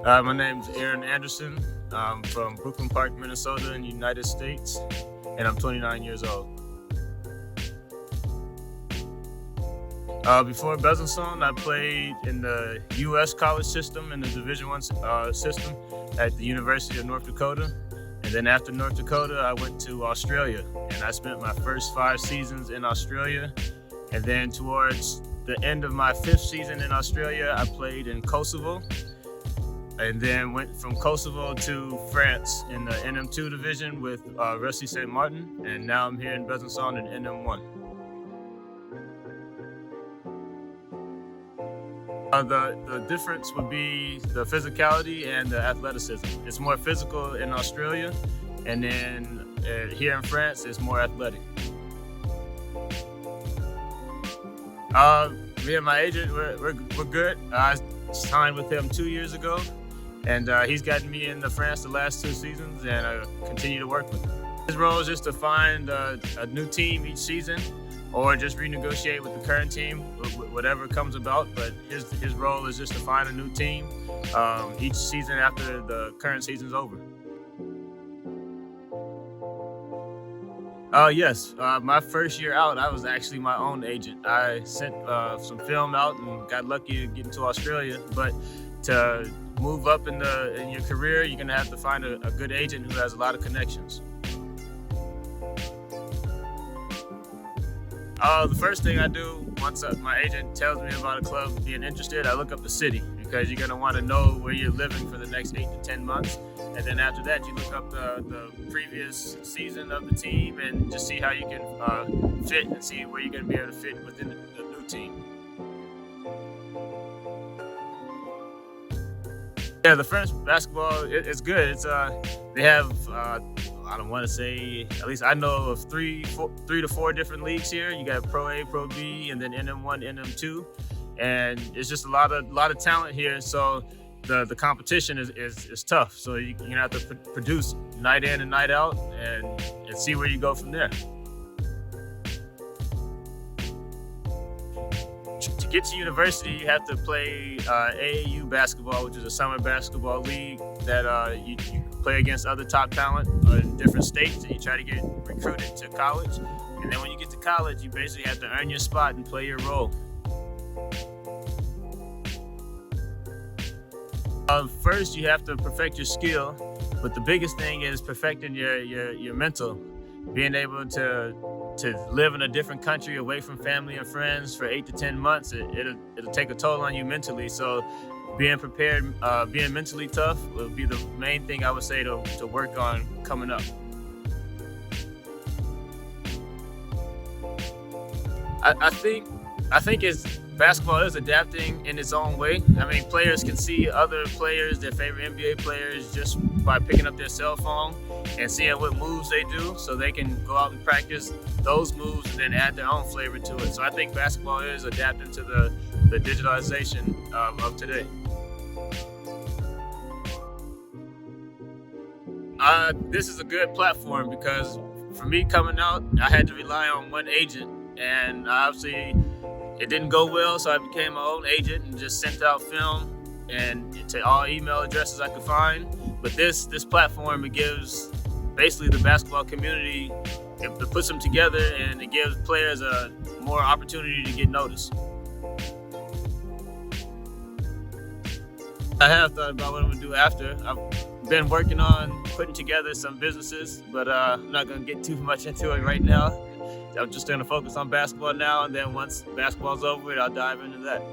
My name's Aaron Anderson. I'm from Brooklyn Park, Minnesota in the United States, and I'm 29 years old. Before BesAC, I played in the U.S. college system in the Division I system at the University of North Dakota. And then after North Dakota, I went to Australia, and I spent my first 5 seasons in Australia. And then towards the end of my 5th season in Australia, I played in Kosovo, and then went from Kosovo to France in the NM2 division with Rusty St. Martin, and now I'm here in BesAC in NM1. The difference would be the physicality and the athleticism. It's more physical in Australia, and then here in France, it's more athletic. Me and my agent, we're good. I signed with him 2 years ago, and he's gotten me into France the last 2 seasons, and I continue to work with him. His role is just to find a new team each season, or just renegotiate with the current team, whatever comes about. But his role is just to find a new team each season after the current season's over. Yes, my first year out, I was actually my own agent. I sent some film out and got lucky to get into Australia. But to move up in your career, you're gonna have to find a good agent who has a lot of connections. The first thing I do once my agent tells me about a club being interested, I look up the city, because you're going to want to know where you're living for the next 8 to 10 months. And then after that, you look up the previous season of the team and just see how you can fit and see where you're going to be able to fit within the new team. Yeah, the French basketball, it's good. They have, I don't want to say, at least I know of 3 to 4 different leagues here. You got Pro A, Pro B, and then NM1, NM2, and it's just a lot of talent here. So the competition is tough. So you're gonna have to produce night in and night out, and see where you go from there. To get to university, you have to play AAU basketball, which is a summer basketball league that you play against other top talent in different states, and you try to get recruited to college. And then when you get to college, you basically have to earn your spot and play your role. First, you have to perfect your skill, but the biggest thing is perfecting your mental. Being able to live in a different country away from family and friends for 8 to 10 months, it'll take a toll on you mentally. So being prepared, being mentally tough will be the main thing I would say to work on coming up. I think basketball is adapting in its own way. I mean, players can see other players, their favorite NBA players, just by picking up their cell phone and seeing what moves they do, so they can go out and practice those moves and then add their own flavor to it. So I think basketball is adapting to the digitalization of today. This is a good platform because for me coming out, I had to rely on one agent, and obviously it didn't go well, so I became my own agent and just sent out film and to all email addresses I could find. But this platform, it gives basically the basketball community, it puts them together, and it gives players a more opportunity to get noticed. I have thought about what I'm gonna do after. I've been working on putting together some businesses, but I'm not gonna get too much into it right now. I'm just gonna focus on basketball now, and then once basketball's over, I'll dive into that.